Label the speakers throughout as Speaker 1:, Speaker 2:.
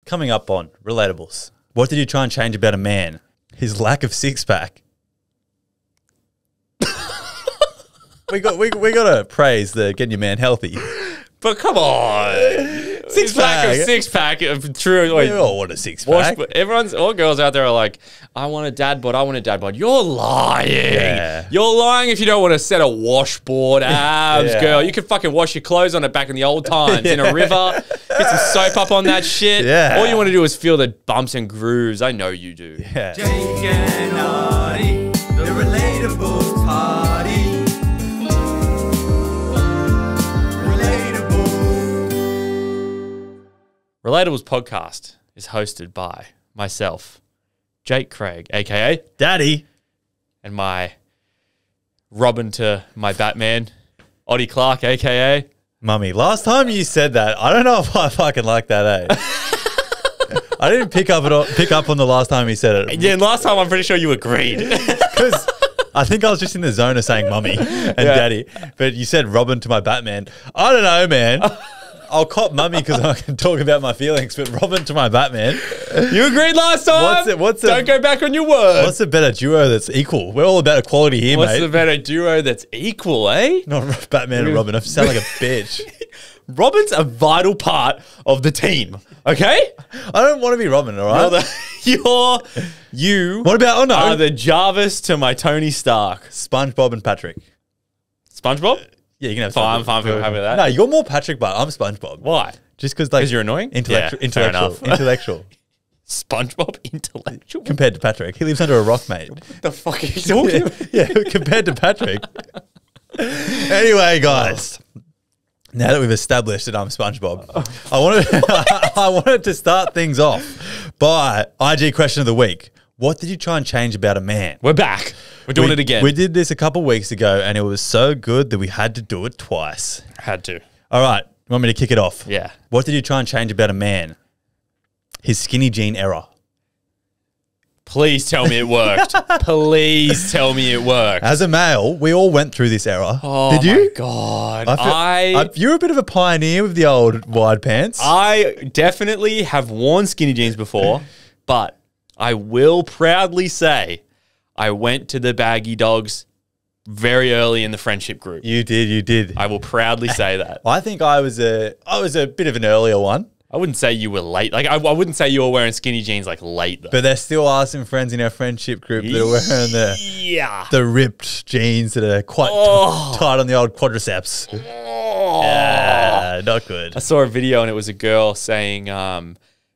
Speaker 1: Coming up on Relatables. What did you try and change about a man? His lack of six-pack. we got to praise the getting your man healthy.
Speaker 2: But come on. Six-pack. True.
Speaker 1: We all want a six-pack.
Speaker 2: All girls out there are like, I want a dad bod. I want a dad bod. You're lying.
Speaker 1: Yeah.
Speaker 2: You're lying if you don't want a set of washboard abs,
Speaker 1: Yeah.
Speaker 2: girl. You could fucking wash your clothes on it back in the old times in a river. Get some soap up on that shit.
Speaker 1: Yeah.
Speaker 2: All you want to do is feel the bumps and grooves. I know you do.
Speaker 1: Yeah.
Speaker 3: Jake and Artie, the Relatables party.
Speaker 2: Relatables podcast is hosted by myself, Jake Craig, a.k.a.
Speaker 1: Daddy.
Speaker 2: and my Robin to my Batman, Oddie Clark, a.k.a.
Speaker 1: Mummy, last time you said that, I don't know if I fucking like that, eh? I didn't pick up on the last time you said it.
Speaker 2: Yeah, and last time I'm pretty sure you agreed.
Speaker 1: Because I think I was just in the zone of saying mummy and daddy. But you said Robin to my Batman. I don't know, man. I'll cop mummy because I can talk about my feelings, but Robin to my Batman.
Speaker 2: You agreed last time. Don't go back on your word.
Speaker 1: What's a better duo that's equal? We're all about equality here,
Speaker 2: What's
Speaker 1: mate.
Speaker 2: the better duo that's equal, eh?
Speaker 1: Not Batman and Robin. I sound like a bitch.
Speaker 2: Robin's a vital part of the team, okay?
Speaker 1: I don't want to be Robin, all right?
Speaker 2: You
Speaker 1: What about, oh no,
Speaker 2: are the Jarvis to my Tony Stark.
Speaker 1: SpongeBob and Patrick.
Speaker 2: SpongeBob?
Speaker 1: Yeah, you can have
Speaker 2: Fine,
Speaker 1: SpongeBob.
Speaker 2: I'm happy with that.
Speaker 1: No, you're more Patrick, but I'm SpongeBob.
Speaker 2: Why?
Speaker 1: Just because like
Speaker 2: You're annoying?
Speaker 1: Intellectual,
Speaker 2: Yeah, fair
Speaker 1: intellectual,
Speaker 2: enough.
Speaker 1: intellectual.
Speaker 2: SpongeBob intellectual?
Speaker 1: Compared to Patrick, he lives under a rock, mate.
Speaker 2: What the fuck are you talking about?
Speaker 1: Yeah, compared to Patrick. Anyway, guys, now that we've established that I'm SpongeBob, I wanted to start things off by IG question of the week. What did you try and change about a man?
Speaker 2: We're back. We're doing it again.
Speaker 1: We did this a couple weeks ago, and it was so good that we had to do it twice.
Speaker 2: Had to.
Speaker 1: All right, you want me to kick it off?
Speaker 2: Yeah.
Speaker 1: What did you try and change about a man? His skinny jean error.
Speaker 2: Please tell me it worked. Please tell me it worked.
Speaker 1: As a male, we all went through this era.
Speaker 2: Oh
Speaker 1: Did you?
Speaker 2: my God.
Speaker 1: You're a bit of a pioneer with the old wide pants.
Speaker 2: I definitely have worn skinny jeans before, but I will proudly say I went to the Baggy Dogs very early in the friendship group.
Speaker 1: You did.
Speaker 2: I will proudly say that.
Speaker 1: I think I was a bit of an earlier one,
Speaker 2: I wouldn't say you were late. Like I wouldn't say you were wearing skinny jeans like late though.
Speaker 1: but there still are some friends in our friendship group that are wearing
Speaker 2: Yeah.
Speaker 1: the ripped jeans that are quite tight on the old quadriceps. Yeah, not good.
Speaker 2: I saw a video and it was a girl saying,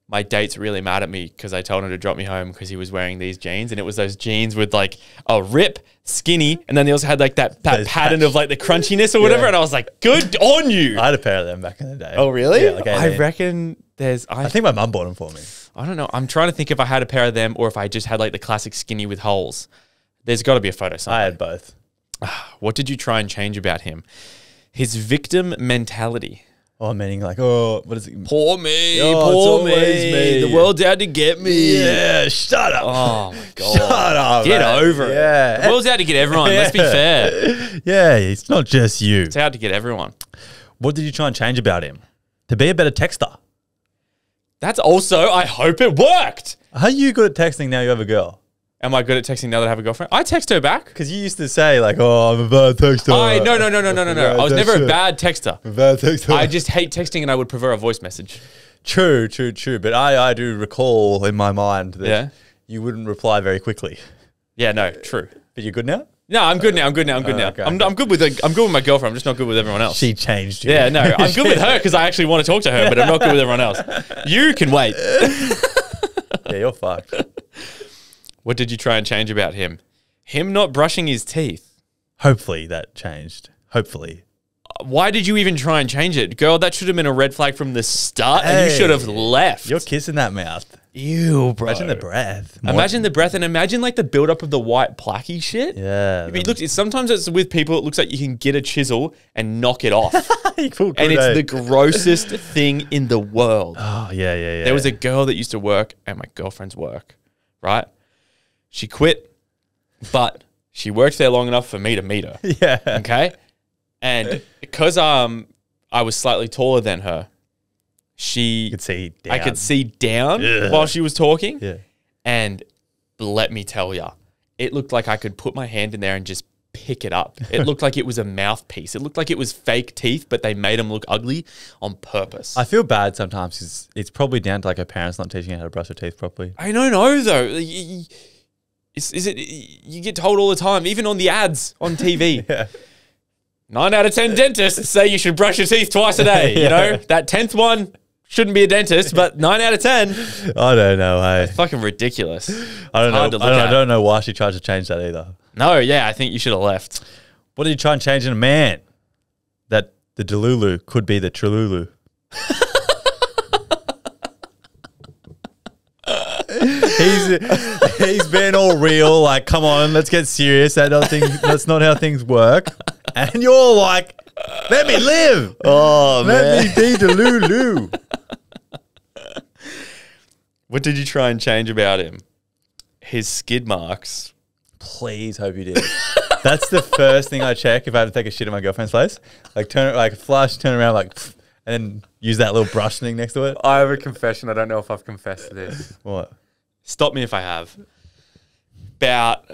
Speaker 2: my date's really mad at me because I told him to drop me home because he was wearing these jeans. And it was those jeans with like a rip, skinny, and then they also had like that pattern of like the crunchiness or whatever.
Speaker 1: Yeah.
Speaker 2: And I was like, good on you.
Speaker 1: I had a pair of them back in the day.
Speaker 2: Oh, really?
Speaker 1: Yeah, like
Speaker 2: I
Speaker 1: 18.
Speaker 2: reckon there's...
Speaker 1: I think my mum bought them for me.
Speaker 2: I don't know. I'm trying to think if I had a pair of them or if I just had like the classic skinny with holes. There's got to be a photo somewhere.
Speaker 1: I had both.
Speaker 2: What did you try and change about him? His victim mentality.
Speaker 1: Oh, meaning like, what is it?
Speaker 2: Poor me,
Speaker 1: Oh, it's
Speaker 2: poor
Speaker 1: always me.
Speaker 2: The world's out to get me.
Speaker 1: Yeah, shut up.
Speaker 2: Oh my God.
Speaker 1: Shut up.
Speaker 2: Get
Speaker 1: mate.
Speaker 2: over it.
Speaker 1: Yeah.
Speaker 2: The world's out to get everyone. Let's be fair.
Speaker 1: Yeah, it's not just you.
Speaker 2: It's out to get everyone.
Speaker 1: What did you try and change about him? To be a better texter.
Speaker 2: That's also, I hope it worked.
Speaker 1: Are you good at texting now you have a girl?
Speaker 2: Am I good at texting now that I have a girlfriend? I text her back.
Speaker 1: Because you used to say like, oh, I'm a bad texter.
Speaker 2: No. I was never a bad texter.
Speaker 1: I'm a bad texter.
Speaker 2: I just hate texting and I would prefer a voice message.
Speaker 1: True. But I do recall in my mind that you wouldn't reply very quickly.
Speaker 2: Yeah, no, true.
Speaker 1: But you're good now?
Speaker 2: No, I'm good now. I'm good now.
Speaker 1: Okay.
Speaker 2: I'm good with my girlfriend. I'm just not good with everyone else.
Speaker 1: She changed you.
Speaker 2: Yeah, no, I'm good with her because I actually want to talk to her, but I'm not good with everyone else. You can wait.
Speaker 1: Yeah, you're fucked.
Speaker 2: What did you try and change about him? Him not brushing his teeth.
Speaker 1: Hopefully that changed. Hopefully.
Speaker 2: Why did you even try and change it? Girl, that should have been a red flag from the start and you should have left.
Speaker 1: You're kissing that mouth.
Speaker 2: Ew, bro.
Speaker 1: Imagine the breath.
Speaker 2: Imagine the breath and imagine like the buildup of the white placky shit.
Speaker 1: Yeah.
Speaker 2: I mean, look, sometimes it's with people, it looks like you can get a chisel and knock it off.
Speaker 1: Cool,
Speaker 2: and it's the grossest thing in the world.
Speaker 1: Oh, yeah.
Speaker 2: There was a girl that used to work at my girlfriend's work, right? She quit, but she worked there long enough for me to meet her.
Speaker 1: Yeah.
Speaker 2: Okay? And because I was slightly taller than her,
Speaker 1: You could see down.
Speaker 2: I could see down while she was talking.
Speaker 1: Yeah.
Speaker 2: And let me tell you, it looked like I could put my hand in there and just pick it up. It looked like it was a mouthpiece. It looked like it was fake teeth, but they made them look ugly on purpose.
Speaker 1: I feel bad sometimes because it's probably down to like her parents not teaching her how to brush her teeth properly.
Speaker 2: I don't know though. Is it? You get told all the time, even on the ads on TV.
Speaker 1: Yeah.
Speaker 2: 9 out of 10 dentists say you should brush your teeth twice a day. You know, that 10th one shouldn't be a dentist, but 9 out of 10.
Speaker 1: I don't know. Hey,
Speaker 2: Fucking ridiculous.
Speaker 1: I don't
Speaker 2: hard
Speaker 1: know.
Speaker 2: to look
Speaker 1: I
Speaker 2: at.
Speaker 1: don't know why she tried to change that either.
Speaker 2: No, yeah, I think you should have left.
Speaker 1: What did you try and change in a man? That the Delulu could be the Trululu. he's been all real, like, come on, let's get serious. That's not how things work. And you're like, let me live.
Speaker 2: Oh,
Speaker 1: Let me be Delulu.
Speaker 2: What did you try and change about him? His skid marks.
Speaker 1: Please hope you did. That's the first thing I check if I have to take a shit at my girlfriend's place. Like flush, turn around, like, and then use that little brush thing next to it.
Speaker 2: I have a confession. I don't know if I've confessed to this.
Speaker 1: What?
Speaker 2: Stop me if I have. About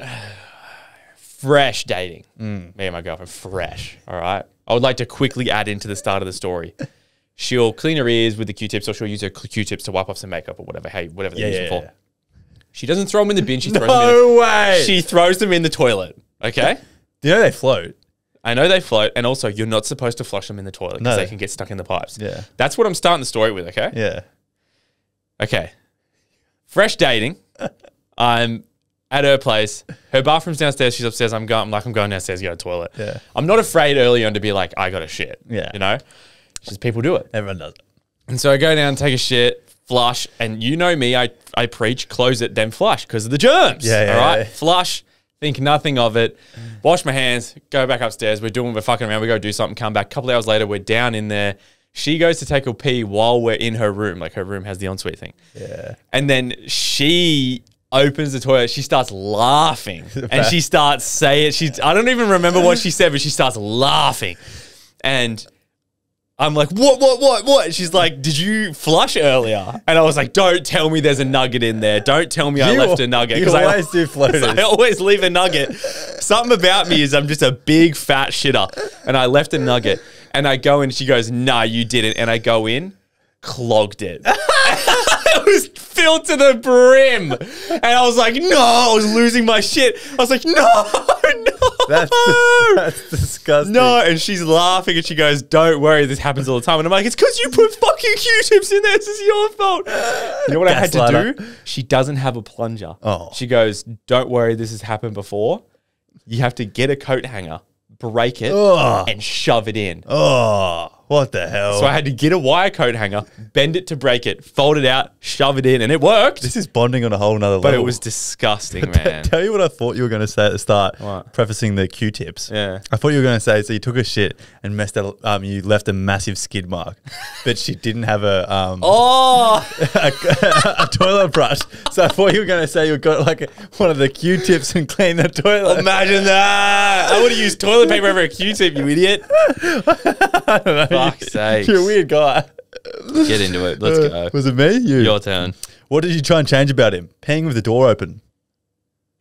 Speaker 2: fresh dating. Me and my girlfriend, fresh. All right. I would like to quickly add into the start of the story. She'll clean her ears with the Q-tips, or she'll use her Q-tips to wipe off some makeup or whatever. Hey, whatever they use them for. She doesn't throw them in the bin. She throws them in
Speaker 1: No way.
Speaker 2: She throws them in the toilet. Okay.
Speaker 1: Do you know they float?
Speaker 2: I know they float, and also you're not supposed to flush them in the toilet because
Speaker 1: No.
Speaker 2: they can get stuck in the pipes.
Speaker 1: Yeah.
Speaker 2: That's what I'm starting the story with. Okay.
Speaker 1: Yeah.
Speaker 2: Okay. Fresh dating. I'm at her place. Her bathroom's downstairs. She's upstairs. I'm going downstairs to go to the toilet.
Speaker 1: Yeah.
Speaker 2: I'm not afraid early on to be like, I got a shit.
Speaker 1: Yeah.
Speaker 2: You know? It's just people do it.
Speaker 1: Everyone does it.
Speaker 2: And so I go down, take a shit, flush, and you know me, I preach, close it, then flush because of the germs.
Speaker 1: Yeah,
Speaker 2: all right?
Speaker 1: yeah.
Speaker 2: Flush, think nothing of it, wash my hands, go back upstairs. We're fucking around. We go do something, come back. A couple hours later, we're down in there. She goes to take a pee while we're in her room. Like her room has the ensuite thing.
Speaker 1: Yeah.
Speaker 2: And then she opens the toilet. She starts laughing and she starts saying, I don't even remember what she said, but she starts laughing. And I'm like, what? She's like, did you flush earlier? And I was like, don't tell me there's a nugget in there. Don't tell me I left a nugget.
Speaker 1: You always do floaters.
Speaker 2: I always leave a nugget. Something about me is I'm just a big fat shitter. And I left a nugget. And I go in, she goes, nah, you didn't. And I go in, clogged it. It was filled to the brim. And I was like, no, I was losing my shit. I was like, no.
Speaker 1: That's disgusting.
Speaker 2: No, and she's laughing and she goes, don't worry, this happens all the time. And I'm like, it's because you put fucking Q-tips in there. This is your fault. You know what I had to
Speaker 1: Gaslighter.
Speaker 2: do? She doesn't have a plunger.
Speaker 1: Oh.
Speaker 2: She goes, don't worry, this has happened before. You have to get a coat hanger, break it,
Speaker 1: Ugh.
Speaker 2: and shove it in.
Speaker 1: Oh, what the hell?
Speaker 2: So I had to get a wire coat hanger, bend it to break it, fold it out, shove it in, and it worked.
Speaker 1: This is bonding on a whole nother level.
Speaker 2: But it was disgusting, man.
Speaker 1: Tell you what I thought you were going to say at the start,
Speaker 2: What?
Speaker 1: prefacing the Q-tips.
Speaker 2: Yeah.
Speaker 1: I thought you were going to say, so you took a shit and you left a massive skid mark, but she didn't have a
Speaker 2: Oh,
Speaker 1: toilet brush. So I thought you were going to say you got like one of the Q-tips and cleaned the toilet.
Speaker 2: imagine that. I would have used toilet paper over a Q-tip, you idiot.
Speaker 1: I don't know.
Speaker 2: Fuck's sakes.
Speaker 1: You're a weird guy.
Speaker 2: Get into it. Let's go.
Speaker 1: Was it me? You.
Speaker 2: Your turn.
Speaker 1: What did you try and change about him? Peeing with the door open.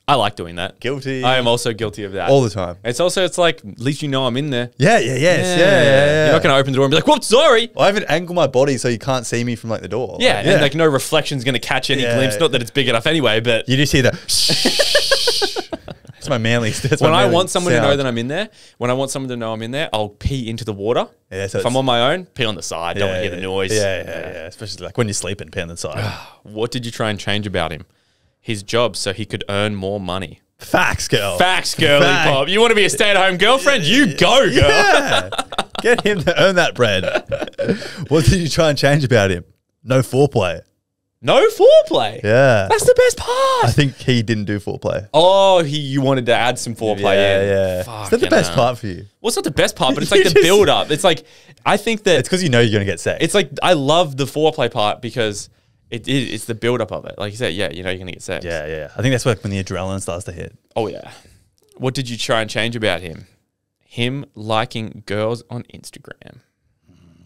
Speaker 2: I like doing that.
Speaker 1: Guilty.
Speaker 2: I am also guilty of that.
Speaker 1: all the time.
Speaker 2: It's like, at least you know I'm in there.
Speaker 1: Yeah.
Speaker 2: You're not going to open the door and be like, whoops, sorry.
Speaker 1: I even angle my body so you can't see me from like the door.
Speaker 2: Yeah, and like no reflection's going to catch any
Speaker 1: Yeah.
Speaker 2: glimpse. Not that it's big enough anyway, but
Speaker 1: You just hear the. That's my manly. That's
Speaker 2: when
Speaker 1: my
Speaker 2: I
Speaker 1: manly
Speaker 2: want someone to know
Speaker 1: sound.
Speaker 2: that I'm in there, I'll pee into the water.
Speaker 1: Yeah, so
Speaker 2: if I'm
Speaker 1: it's-
Speaker 2: on my own, pee on the side. Don't want to hear the noise.
Speaker 1: Yeah. Especially like when you're sleeping, pee on the side.
Speaker 2: What did you try and change about him? His job so he could earn more money.
Speaker 1: Facts, girl.
Speaker 2: Facts, girly
Speaker 1: Fact.
Speaker 2: pop. You want to be a stay-at-home girlfriend? You go, girl.
Speaker 1: Yeah. Get him to earn that bread. What did you try and change about him? No foreplay.
Speaker 2: No foreplay.
Speaker 1: Yeah.
Speaker 2: That's the best part.
Speaker 1: I think he didn't do foreplay.
Speaker 2: Oh, you wanted to add some foreplay in.
Speaker 1: Yeah. Is that the
Speaker 2: Fucking
Speaker 1: best
Speaker 2: hell.
Speaker 1: part for you?
Speaker 2: Well, it's not the best part, but it's
Speaker 1: You
Speaker 2: like the
Speaker 1: just-
Speaker 2: build up. It's like, I think that
Speaker 1: It's because you know you're going to get sex.
Speaker 2: it's like, I love the foreplay part because it's the build up of it. Like you said, yeah, you know you're going to get sex.
Speaker 1: Yeah. I think that's like when the adrenaline starts to hit.
Speaker 2: Oh, yeah. What did you try and change about him? Him liking girls on Instagram.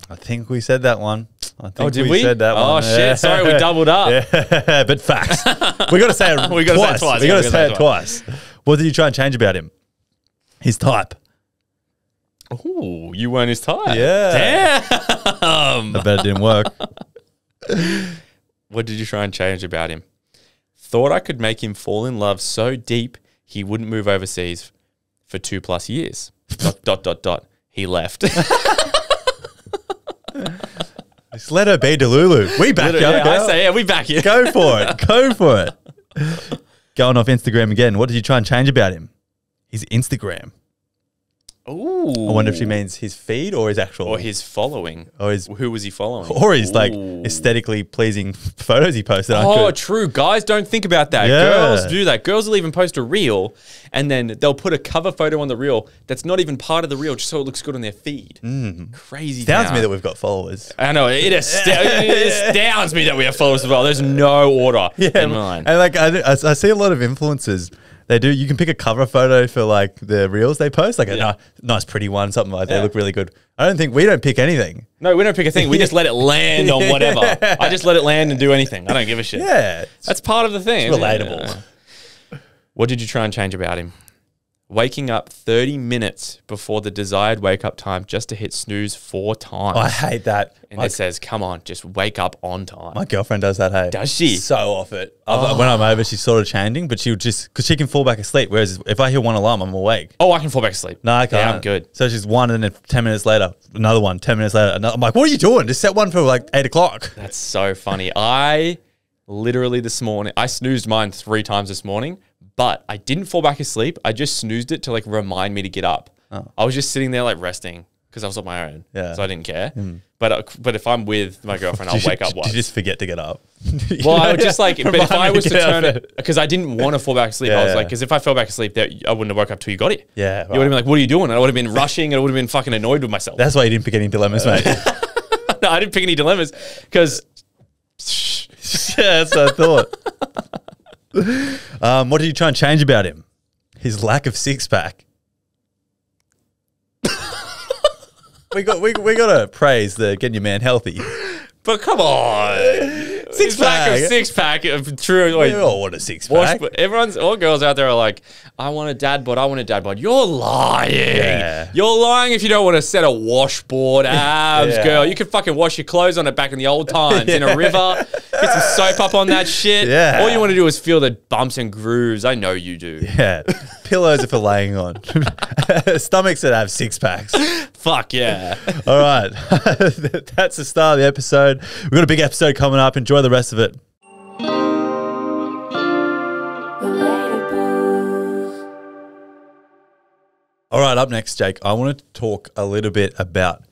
Speaker 1: I think we said that one. I think
Speaker 2: did we?
Speaker 1: said that
Speaker 2: Oh,
Speaker 1: one.
Speaker 2: shit. Sorry, we doubled up.
Speaker 1: Yeah, but facts. We got to say it
Speaker 2: We gotta say it
Speaker 1: twice.
Speaker 2: twice.
Speaker 1: We
Speaker 2: Yeah,
Speaker 1: got
Speaker 2: we
Speaker 1: to
Speaker 2: gotta
Speaker 1: say
Speaker 2: say
Speaker 1: it
Speaker 2: it
Speaker 1: twice. What did you try and change about him? His type.
Speaker 2: Ooh, you weren't his type.
Speaker 1: Yeah.
Speaker 2: Damn.
Speaker 1: I bet it didn't work.
Speaker 2: What did you try and change about him? Thought I could make him fall in love so deep he wouldn't move overseas for 2+ years. ... He left.
Speaker 1: Just let her be Delulu. We back you.
Speaker 2: Yeah,
Speaker 1: girl.
Speaker 2: I say, yeah, we back you.
Speaker 1: Go for it. Go for it. Going off Instagram again. What did you try and change about him? His Instagram.
Speaker 2: Ooh.
Speaker 1: I wonder if she means his feed or his actual.
Speaker 2: Or his following.
Speaker 1: Or his.
Speaker 2: Who was he following?
Speaker 1: Or his like
Speaker 2: Ooh.
Speaker 1: aesthetically pleasing photos he posted. aren't
Speaker 2: Oh,
Speaker 1: good.
Speaker 2: true. Guys don't think about that.
Speaker 1: Yeah.
Speaker 2: Girls do that. Girls will even post a reel and then they'll put a cover photo on the reel that's not even part of the reel, just so it looks good on their feed. Crazy.
Speaker 1: Sounds
Speaker 2: town.
Speaker 1: me that we've got followers.
Speaker 2: I know. It astounds me that we have followers as well. There's no order in mine.
Speaker 1: And like I see a lot of influencers. They do. You can pick a cover photo for like the reels they post, like a nice, pretty one, something like that. They look really good. We don't pick anything.
Speaker 2: No, we don't pick a thing. We just let it land on whatever. I just let it land and do anything. I don't give a shit.
Speaker 1: Yeah,
Speaker 2: That's part of the thing.
Speaker 1: it's
Speaker 2: isn't it?
Speaker 1: relatable.
Speaker 2: What did you try and change about him? Waking up 30 minutes before the desired wake up time just to hit snooze 4 times.
Speaker 1: I hate that.
Speaker 2: And it says, come on, just wake up on time.
Speaker 1: My girlfriend does that. Hey,
Speaker 2: Does she?
Speaker 1: So off it. When I'm over, she's sort of changing, but she'll just because she can fall back asleep. Whereas if I hear one alarm, I'm awake.
Speaker 2: Oh, I can fall back asleep.
Speaker 1: No, I can't.
Speaker 2: Yeah, I'm good.
Speaker 1: So she's one, and then 10 minutes later, another one. 10 minutes later, another. I'm like, what are you doing? Just set one for like 8 o'clock.
Speaker 2: That's so funny. I literally this morning, I snoozed mine 3 times this morning, but I didn't fall back asleep. I just snoozed it to like remind me to get up. I was just sitting there like resting because I was on my own.
Speaker 1: Yeah.
Speaker 2: So I didn't care. But if I'm with my girlfriend, I'll wake up once.
Speaker 1: Did you just forget to get up?
Speaker 2: Well, I would just like, but if
Speaker 1: Remind
Speaker 2: I
Speaker 1: me
Speaker 2: was to
Speaker 1: get
Speaker 2: turn
Speaker 1: out of
Speaker 2: it, because I didn't want to fall back asleep. I was
Speaker 1: Yeah.
Speaker 2: like, because if I fell back asleep, I wouldn't have woke up till you got it.
Speaker 1: Yeah,
Speaker 2: You would have been like, what are you doing? And I would have been rushing and I would have been fucking annoyed with myself.
Speaker 1: That's why you didn't pick any dilemmas, mate.
Speaker 2: No, I didn't pick any dilemmas because
Speaker 1: Yeah, that's what I thought. What did you try and change about him? His lack of six pack. we got to praise the getting your man healthy.
Speaker 2: But come on.
Speaker 1: Six pack.
Speaker 2: Six pack of true.
Speaker 1: We all want a six pack.
Speaker 2: All girls out there are like, I want a dad bod. I want a dad bod. You're lying.
Speaker 1: Yeah.
Speaker 2: You're lying if you don't want to set a washboard abs,
Speaker 1: Yeah.
Speaker 2: girl. You could fucking wash your clothes on it back in the old times in a river. Get some soap up on that shit.
Speaker 1: Yeah.
Speaker 2: All you want to do is feel the bumps and grooves. I know you do.
Speaker 1: Yeah, pillows are for laying on. Stomachs that have six packs.
Speaker 2: Fuck yeah.
Speaker 1: All right, that's the start of the episode. We've got a big episode coming up. Enjoy the rest of it. All right, up next, Jake, I want to talk a little bit about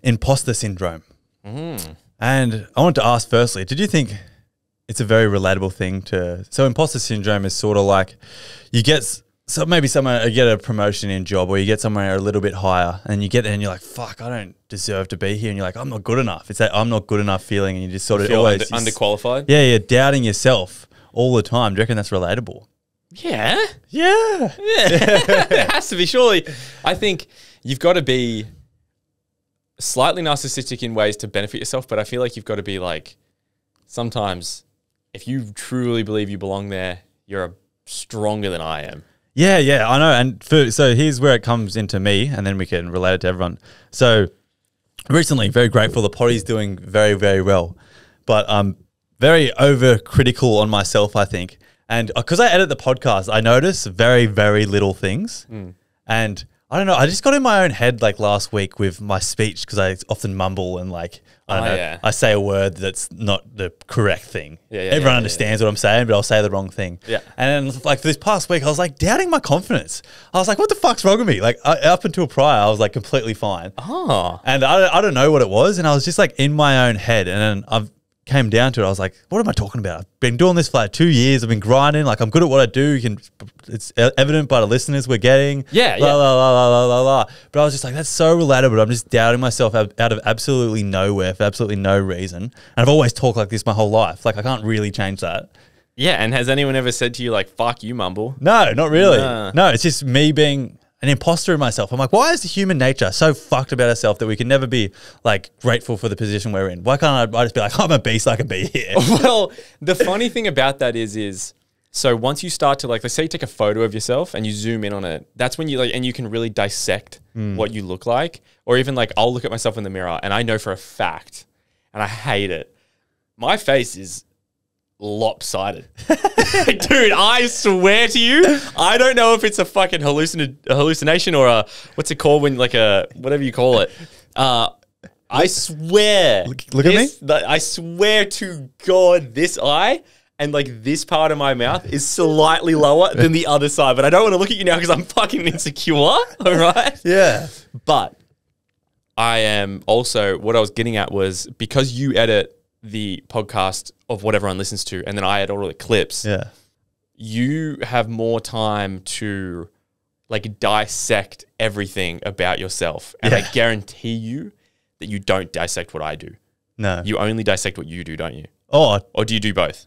Speaker 1: imposter syndrome. And I want to ask firstly, did you think it's a very relatable thing to... So imposter syndrome is sort of like you get... So maybe you get a promotion in job or you get somewhere a little bit higher and you get there and you're like, fuck, I don't deserve to be here. And you're like, I'm not good enough. It's that I'm not good enough feeling and you just sort of
Speaker 2: Feel
Speaker 1: always...
Speaker 2: underqualified?
Speaker 1: Yeah, you're doubting yourself all the time. Do you reckon that's relatable?
Speaker 2: Yeah.
Speaker 1: Yeah.
Speaker 2: It has to be, surely. I think you've got to be slightly narcissistic in ways to benefit yourself, but I feel like you've got to be like, sometimes if you truly believe you belong there, you're stronger than I am.
Speaker 1: Yeah, I know. And so here's where it comes into me, and then we can relate it to everyone. So recently, very grateful. The potty's doing very, very well, but I'm very overcritical on myself, I think. And because I edit the podcast, I notice very, very little things. And I don't know, I just got in my own head like last week with my speech because I often mumble and like, I don't know,
Speaker 2: yeah.
Speaker 1: I say a word that's not the correct thing.
Speaker 2: Yeah,
Speaker 1: Everyone understands what I'm saying, but I'll say the wrong thing.
Speaker 2: Yeah.
Speaker 1: And then like for this past week, I was like doubting my confidence. I was like, what the fuck's wrong with me? Like up until prior, I was like completely fine.
Speaker 2: Oh.
Speaker 1: And I don't know what it was. And I was just like in my own head. And then I've came down to it. I was like, what am I talking about? I've been doing this for like 2 years. I've been grinding. Like I'm good at what I do. It's evident by the listeners we're getting.
Speaker 2: Yeah,
Speaker 1: La,
Speaker 2: yeah.
Speaker 1: la, la, la, la, la, la. But I was just like, that's so relatable. I'm just doubting myself out of absolutely nowhere for absolutely no reason. And I've always talked like this my whole life. Like I can't really change that.
Speaker 2: Yeah, and has anyone ever said to you like, fuck you, mumble?
Speaker 1: No, not really.
Speaker 2: Nah.
Speaker 1: No, it's just me being an imposter in myself. I'm like, why is the human nature so fucked about ourselves that we can never be like grateful for the position we're in? Why can't I just be like, I'm a beast, I can be here?
Speaker 2: Well, the funny thing about that is so once you start to like, let's say you take a photo of yourself and you zoom in on it, that's when you like, and you can really dissect what you look like. Or even like, I'll look at myself in the mirror and I know for a fact, and I hate it, my face is lopsided. Dude, I swear to you, I don't know if it's a fucking hallucination or a, what's it called when like a, whatever you call it. I swear.
Speaker 1: Look at me.
Speaker 2: I swear to God, this eye and like this part of my mouth is slightly lower than the other side. But I don't want to look at you now because I'm fucking insecure. All right?
Speaker 1: Yeah.
Speaker 2: But I am also, what I was getting at was because you edit the podcast of what everyone listens to and then I edit all the clips.
Speaker 1: Yeah.
Speaker 2: You have more time to like dissect everything about yourself. And I guarantee you that you don't dissect what I do.
Speaker 1: No.
Speaker 2: You only dissect what you do, don't you?
Speaker 1: Oh,
Speaker 2: Or do you do both?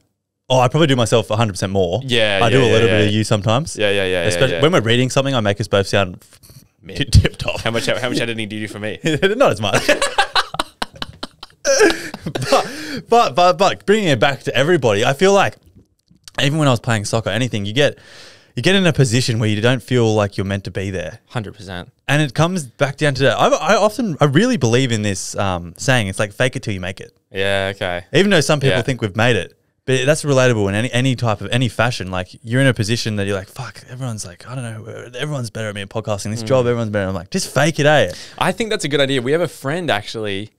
Speaker 1: I probably do myself 100% more.
Speaker 2: Yeah,
Speaker 1: I do a
Speaker 2: yeah,
Speaker 1: little
Speaker 2: yeah.
Speaker 1: bit of you sometimes.
Speaker 2: Yeah.
Speaker 1: Especially when we're reading something, I make us both sound tip top.
Speaker 2: How much editing do you do for me?
Speaker 1: Not as much. but bringing it back to everybody, I feel like even when I was playing soccer, anything, you get in a position where you don't feel like you're meant to be there.
Speaker 2: 100%.
Speaker 1: And it comes back down to that. I really believe in this saying. It's like fake it till you make it.
Speaker 2: Yeah, okay.
Speaker 1: Even though some people
Speaker 2: Yeah.
Speaker 1: think we've made it. But that's relatable in any type of any fashion. Like you're in a position that you're like, fuck, everyone's like, I don't know, everyone's better at me at podcasting. This job, everyone's better. I'm like, just fake it, eh?
Speaker 2: I think that's a good idea. We have a friend actually.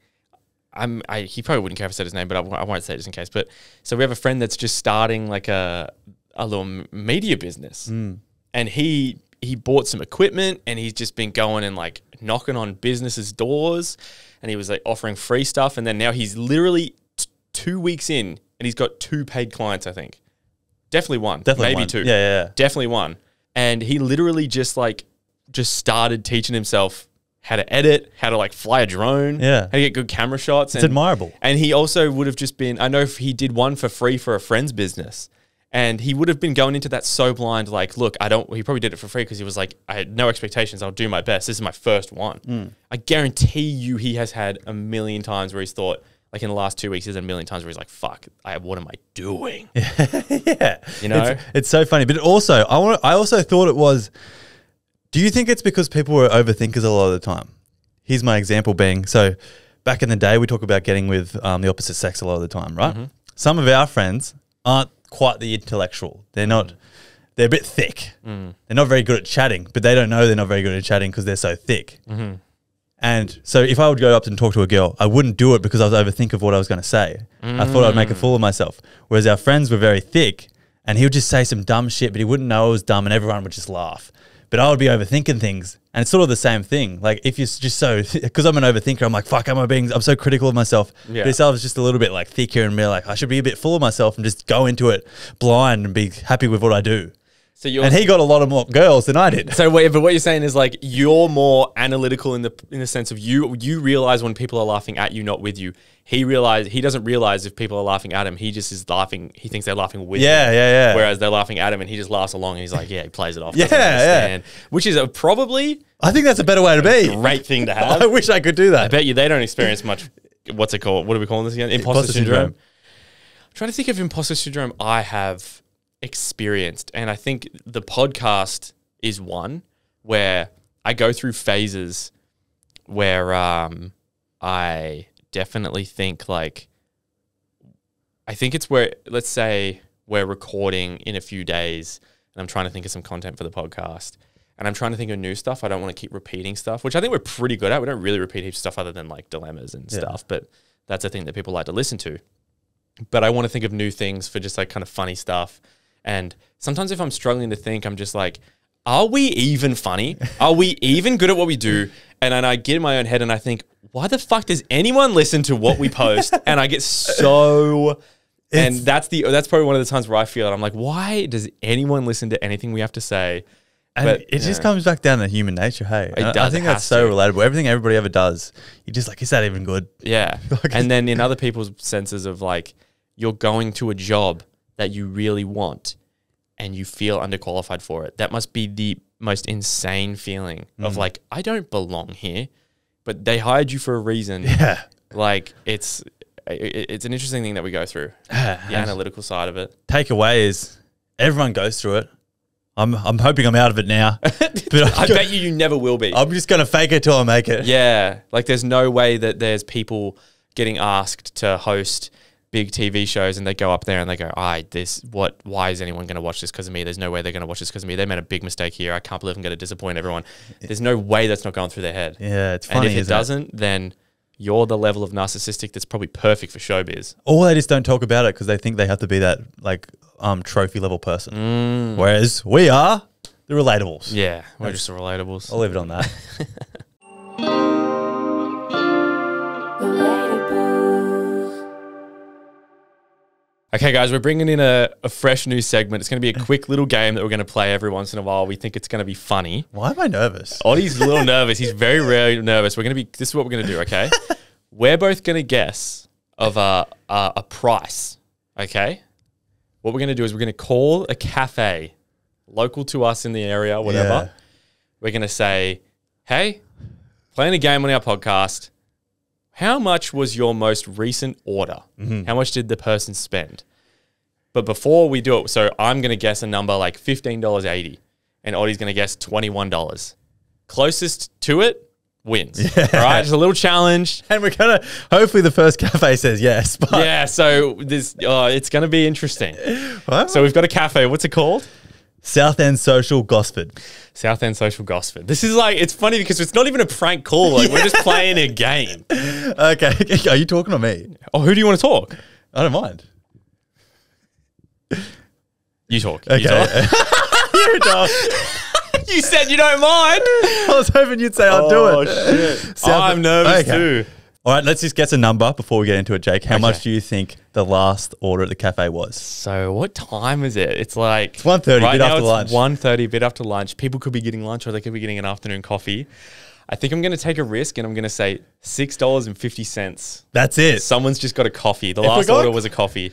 Speaker 2: He probably wouldn't care if I said his name, but I won't say it just in case. But so we have a friend that's just starting like a little media business, and he bought some equipment, and he's just been going and like knocking on businesses' doors, and he was like offering free stuff, and then now he's literally 2 weeks in, and he's got 2 paid clients. I think definitely one, maybe
Speaker 1: one.
Speaker 2: 2,
Speaker 1: Yeah.
Speaker 2: definitely one, and he literally just started teaching himself how to edit, how to like fly a drone, how to get good camera shots.
Speaker 1: It's admirable.
Speaker 2: And he also would have just been, I know if he did one for free for a friend's business, and he would have been going into that so blind, like, look, he probably did it for free because he was like, I had no expectations, I'll do my best. This is my first one. I guarantee you he has had a million times where he's thought, like in the last 2 weeks, there's a million times where he's like, fuck, what am I doing?
Speaker 1: Yeah.
Speaker 2: You know?
Speaker 1: It's so funny. But also, I also thought it was, do you think it's because people were overthinkers a lot of the time? Here's my example being, so back in the day, we talk about getting with the opposite sex a lot of the time, right? Some of our friends aren't quite the intellectual. They're a bit thick. They're not very good at chatting, but they don't know they're not very good at chatting because they're so thick. And so if I would go up and talk to a girl, I wouldn't do it because I was overthinking of what I was going to say. I thought I'd make a fool of myself. Whereas our friends were very thick and he would just say some dumb shit, but he wouldn't know it was dumb and everyone would just laugh. But I would be overthinking things. And it's sort of the same thing. Like if you're just so, because I'm an overthinker, I'm like, fuck, I'm so critical of myself.
Speaker 2: Yeah.
Speaker 1: But if I was just a little bit like thicker and be like, I should be a bit full of myself and just go into it blind and be happy with what I do.
Speaker 2: So
Speaker 1: and he got a lot of more girls than I did.
Speaker 2: So but what you're saying is like you're more analytical in the sense of you realize when people are laughing at you, not with you. He doesn't realize if people are laughing at him. He just is laughing. He thinks they're laughing with him.
Speaker 1: Yeah.
Speaker 2: Whereas they're laughing at him and he just laughs along and he's like, yeah, he plays it off.
Speaker 1: Yeah,
Speaker 2: doesn't understand. Which is probably
Speaker 1: I think that's a better way to be.
Speaker 2: great thing to have.
Speaker 1: I wish I could do that.
Speaker 2: I bet you they don't experience much. What's it called? What are we calling this again? Imposter syndrome. I'm trying to think of imposter syndrome I have experienced, and I think the podcast is one where I go through phases where I definitely think like I think it's where, let's say we're recording in a few days and I'm trying to think of some content for the podcast and I'm trying to think of new stuff. I don't want to keep repeating stuff, which I think we're pretty good at. We don't really repeat heaps of stuff other than like dilemmas and stuff, but that's a thing that people like to listen to. But I want to think of new things for just like kind of funny stuff. And sometimes if I'm struggling to think, I'm just like, are we even funny? Are we even good at what we do? And then I get in my own head and I think, why the fuck does anyone listen to what we post? And I get so... And that's probably one of the times where I feel it. I'm like, why does anyone listen to anything we have to say?
Speaker 1: And it just comes back down to human nature, hey.
Speaker 2: It does,
Speaker 1: I think
Speaker 2: it
Speaker 1: that's
Speaker 2: has
Speaker 1: so
Speaker 2: to.
Speaker 1: relatable. Everything everybody ever does, you're just like, is that even good?
Speaker 2: Yeah. And then in other people's senses of like, you're going to a job that you really want and you feel underqualified for it. That must be the most insane feeling of like, I don't belong here, but they hired you for a reason.
Speaker 1: Yeah.
Speaker 2: Like it's an interesting thing that we go through, the analytical side of it.
Speaker 1: Takeaway is everyone goes through it. I'm hoping I'm out of it now. But
Speaker 2: I bet you never will be.
Speaker 1: I'm just going to fake it till I make it.
Speaker 2: Yeah. Like there's no way that there's people getting asked to host big TV shows and they go up there and they go, why is anyone going to watch this because of me? There's no way they're going to watch this because of me. They made a big mistake here. I can't believe I'm going to disappoint everyone. There's no way that's not going through their head.
Speaker 1: Yeah, it's funny,
Speaker 2: And if it
Speaker 1: isn't
Speaker 2: doesn't, then you're the level of narcissistic that's probably perfect for showbiz.
Speaker 1: Or they just don't talk about it because they think they have to be that like trophy level person. Whereas we are the relatables.
Speaker 2: Yeah, we're just the relatables.
Speaker 1: I'll leave it on that.
Speaker 2: Okay, guys, we're bringing in a fresh new segment. It's going to be a quick little game that we're going to play every once in a while. We think it's going to be funny.
Speaker 1: Why am I nervous?
Speaker 2: Oddie's a little nervous. He's very rarely nervous. This is what we're going to do, okay? We're both going to guess of a price, okay? What we're going to do is we're going to call a cafe local to us in the area, whatever.
Speaker 1: Yeah.
Speaker 2: We're going to say, hey, playing a game on our podcast. How much was your most recent order? How much did the person spend? But before we do it, so I'm going to guess a number like $15.80 and Oddie's going to guess $21. Closest to it wins. Yeah. All right, just a little challenge.
Speaker 1: And we're going to, hopefully the first cafe says yes. But
Speaker 2: Yeah, so it's going to be interesting.
Speaker 1: What?
Speaker 2: So we've got a cafe. What's it called?
Speaker 1: South End Social Gosford.
Speaker 2: South End Social Gosford. This is like, it's funny because it's not even a prank call. Like we're just playing a game.
Speaker 1: Okay. Are you talking to me?
Speaker 2: Oh, who do you want to talk?
Speaker 1: I don't mind.
Speaker 2: You talk.
Speaker 1: Okay.
Speaker 2: You talk.
Speaker 1: You talk.
Speaker 2: You said you don't mind.
Speaker 1: I was hoping you'd say I'll do it.
Speaker 2: Shit. I'm nervous too.
Speaker 1: All right, let's just guess a number before we get into it, Jake. How much do you think the last order at the cafe was?
Speaker 2: So what time is it? It's like...
Speaker 1: It's 1:30,
Speaker 2: right
Speaker 1: bit
Speaker 2: now
Speaker 1: after
Speaker 2: it's
Speaker 1: lunch.
Speaker 2: 1:30, bit after lunch. People could be getting lunch or they could be getting an afternoon coffee. I think I'm going to take a risk and I'm going to say $6.50.
Speaker 1: That's it.
Speaker 2: Someone's just got a coffee. The
Speaker 1: If we
Speaker 2: last
Speaker 1: got-
Speaker 2: order was a coffee.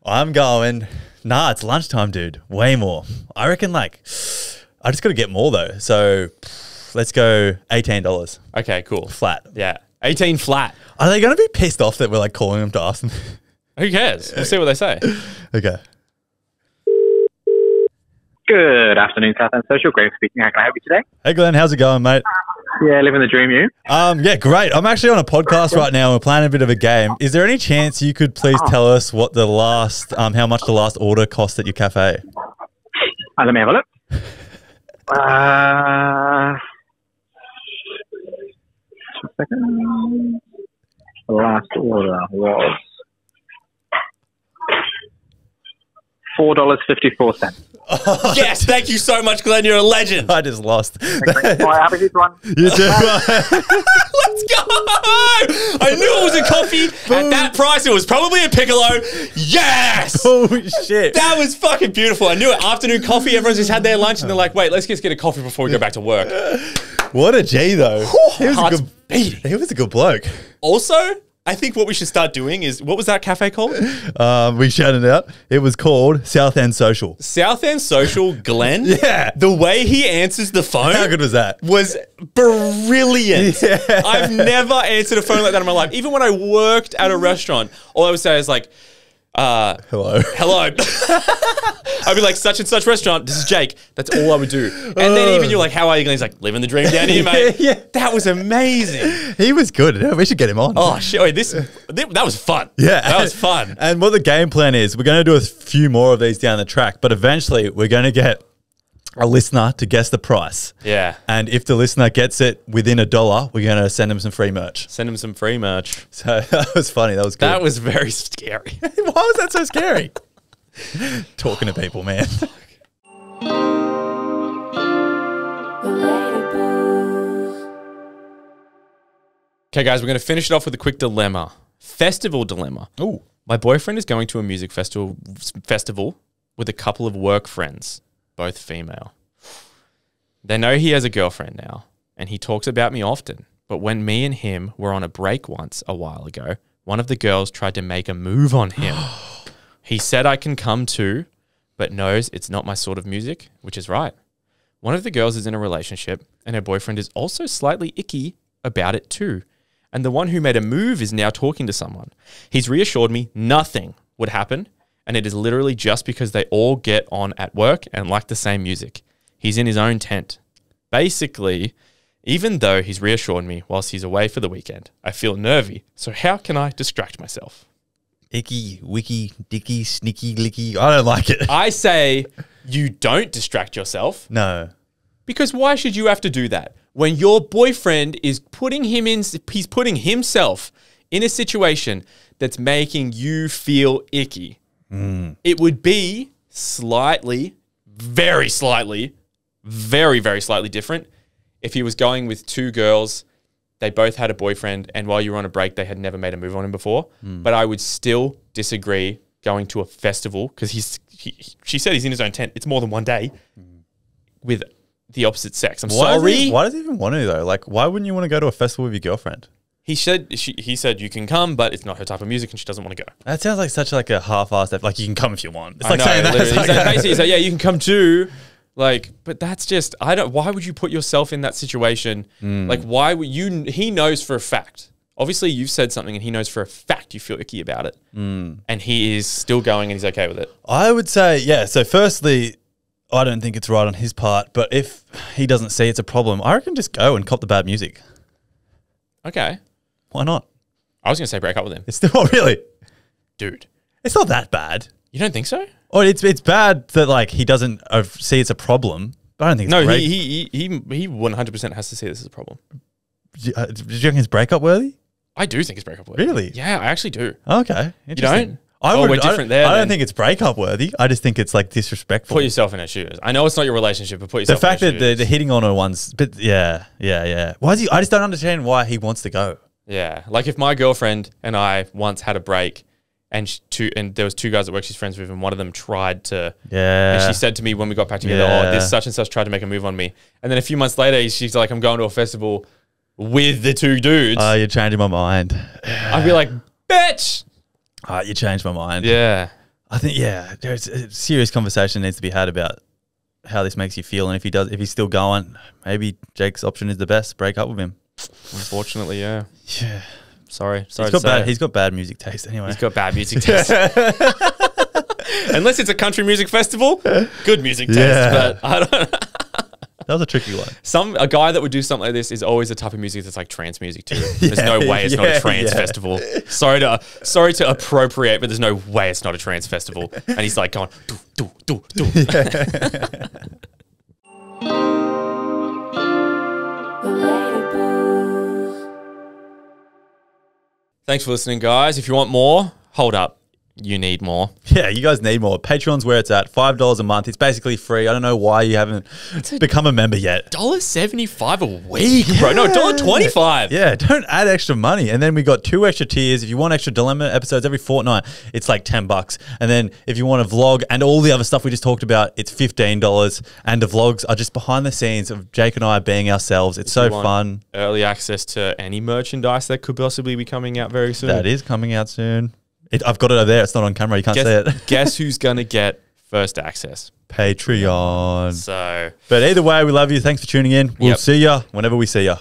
Speaker 1: I'm going, nah, it's lunchtime, dude. Way more. I reckon I just got to get more though. So let's go $18
Speaker 2: Okay, cool.
Speaker 1: flat.
Speaker 2: Yeah. 18 flat.
Speaker 1: Are they going to be pissed off that we're like calling them to ask them?
Speaker 2: Who cares? We'll see what they say.
Speaker 1: Okay.
Speaker 4: Good afternoon, South End Social. Graham speaking. How can I help you today?
Speaker 1: Hey Glenn, how's it going, mate?
Speaker 4: Yeah, living the dream, you.
Speaker 1: Yeah, great. I'm actually on a podcast right now. We're playing a bit of a game. Is there any chance you could please tell us what the last, how much the last order cost at your cafe?
Speaker 4: Let me have a look. Just a second. The last order was $4.54.
Speaker 2: Yes, thank you so much, Glenn. You're a legend.
Speaker 1: I just lost.
Speaker 4: Happy this one.
Speaker 1: You too.
Speaker 2: Let's go! I knew it was a coffee. At that price, it was probably a piccolo. Yes!
Speaker 1: Oh shit.
Speaker 2: That was fucking beautiful. I knew it. Afternoon coffee. Everyone's just had their lunch and they're like, wait, let's just get a coffee before we go back to work.
Speaker 1: What a G though. He was a
Speaker 2: Heart's
Speaker 1: good
Speaker 2: beating.
Speaker 1: He was a good bloke.
Speaker 2: Also, I think what we should start doing is, what was that cafe called?
Speaker 1: We shouted it out. It was called South End Social.
Speaker 2: South End Social Glenn.
Speaker 1: Yeah.
Speaker 2: The way he answers the phone
Speaker 1: How good was that?
Speaker 2: was brilliant.
Speaker 1: Yeah.
Speaker 2: I've never answered a phone like that in my life. Even when I worked at a restaurant, all I would say is like,
Speaker 1: Hello.
Speaker 2: hello. I'd be like, such and such restaurant. This is Jake. That's all I would do. And then even you're like, how are you? And he's like, living the dream down here, mate.
Speaker 1: Yeah.
Speaker 2: That was amazing.
Speaker 1: He was good. Yeah, we should get him on.
Speaker 2: Oh, shit. Wait, that was fun.
Speaker 1: Yeah.
Speaker 2: That was fun.
Speaker 1: And what the game plan is, we're going to do a few more of these down the track, but eventually we're going to get a listener to guess the price.
Speaker 2: Yeah.
Speaker 1: And if the listener gets it within $1, we're going to send them some free merch.
Speaker 2: Send him some free merch.
Speaker 1: So that was funny. That was good.
Speaker 2: That was very scary.
Speaker 1: Why was that so scary? Talking to people, man.
Speaker 2: Okay, guys, we're going to finish it off with a quick dilemma. Festival dilemma.
Speaker 1: Ooh.
Speaker 2: My boyfriend is going to a music festival with a couple of work friends, both female. They know he has a girlfriend now, and he talks about me often. But when me and him were on a break once a while ago, one of the girls tried to make a move on him. He said I can come too, but knows it's not my sort of music, which is right. One of the girls is in a relationship and her boyfriend is also slightly icky about it too. And the one who made a move is now talking to someone. He's reassured me nothing would happen, and it is literally just because they all get on at work and like the same music. He's in his own tent. Basically, even though he's reassured me whilst he's away for the weekend, I feel nervy. So how can I distract myself?
Speaker 1: Icky, wicky, dicky, sneaky, licky. I don't like it.
Speaker 2: I say you don't distract yourself.
Speaker 1: No.
Speaker 2: Because why should you have to do that? When your boyfriend is he's putting himself in a situation that's making you feel icky. It would be slightly, very slightly, very, very slightly different if he was going with two girls, they both had a boyfriend, and while you were on a break, they had never made a move on him before. But I would still disagree going to a festival, because she said he's in his own tent. It's more than one day with the opposite sex. Sorry.
Speaker 1: Why does he even want to, though? Like, why wouldn't you want to go to a festival with your girlfriend?
Speaker 2: He said you can come, but it's not her type of music, and she doesn't want to go.
Speaker 1: That sounds like such like a half-assed. Like, you can come if you want. It's
Speaker 2: I
Speaker 1: like
Speaker 2: know,
Speaker 1: saying that.
Speaker 2: literally.
Speaker 1: It's like,
Speaker 2: He's like, basically, he's like, yeah, you can come too. Like, but that's just, why would you put yourself in that situation? Like, why would he knows for a fact. Obviously, you've said something and he knows for a fact you feel icky about it. And he is still going and he's okay with it.
Speaker 1: I would say, yeah. So firstly, I don't think it's right on his part. But if he doesn't see it's a problem, I reckon just go and cop the bad music.
Speaker 2: Okay.
Speaker 1: Why not?
Speaker 2: I was going to say break up with him.
Speaker 1: It's still not really.
Speaker 2: Dude.
Speaker 1: It's not that bad.
Speaker 2: You don't think so?
Speaker 1: Or it's bad that like he doesn't see it's a problem. But I don't think it's great.
Speaker 2: he 100% has to see this as a problem.
Speaker 1: Do you reckon it's breakup worthy?
Speaker 2: I do think it's breakup worthy.
Speaker 1: Really?
Speaker 2: Yeah, I actually do.
Speaker 1: Okay.
Speaker 2: You don't?
Speaker 1: We're
Speaker 2: different there.
Speaker 1: I don't
Speaker 2: then.
Speaker 1: think it's breakup worthy. I just think it's like disrespectful.
Speaker 2: Put yourself in her shoes. I know it's not your relationship, but put yourself
Speaker 1: The fact
Speaker 2: in her
Speaker 1: that
Speaker 2: shoes.
Speaker 1: the hitting on her once, but yeah. Why is he? I just don't understand why he wants to go.
Speaker 2: Yeah. Like if my girlfriend and I once had a break and there was two guys at work she's friends with and one of them tried to, and she said to me when we got back together, oh, this such and such tried to make a move on me. And then a few months later, she's like, I'm going to a festival with the two dudes.
Speaker 1: Oh, you're changing my mind.
Speaker 2: I'd be like, bitch.
Speaker 1: You changed my mind.
Speaker 2: Yeah.
Speaker 1: I think, there's a serious conversation needs to be had about how this makes you feel. And if he's still going, maybe Jake's option is the best. Break up with him.
Speaker 2: Unfortunately, yeah.
Speaker 1: Yeah.
Speaker 2: Sorry
Speaker 1: He's got bad music taste anyway.
Speaker 2: He's got bad music taste. Unless it's a country music festival, good music taste.
Speaker 1: Yeah.
Speaker 2: But I don't.
Speaker 1: That was a tricky one.
Speaker 2: A guy that would do something like this is always the type of music that's like trance music too. There's no way it's not a trance festival. Sorry to appropriate, but there's no way it's not a trance festival. And he's like going do. Thanks for listening, guys. If you want more, hold up. You need more.
Speaker 1: Yeah, you guys need more. Patreon's where it's at. $5 a month. It's basically free. I don't know why you haven't become a member yet.
Speaker 2: $1.75 a week, bro. No, $1.25.
Speaker 1: Yeah, don't add extra money. And then we got 2 extra tiers. If you want extra Dilemma episodes every fortnight, it's like $10. And then if you want a vlog and all the other stuff we just talked about, it's $15. And the vlogs are just behind the scenes of Jake and I being ourselves. It's so fun.
Speaker 2: Early access to any merchandise that could possibly be coming out very soon.
Speaker 1: That is coming out soon. I've got it over there. It's not on camera. You can't see it.
Speaker 2: Guess who's going to get first access?
Speaker 1: Patreon.
Speaker 2: So,
Speaker 1: but either way, we love you. Thanks for tuning in. We'll see you whenever we see you.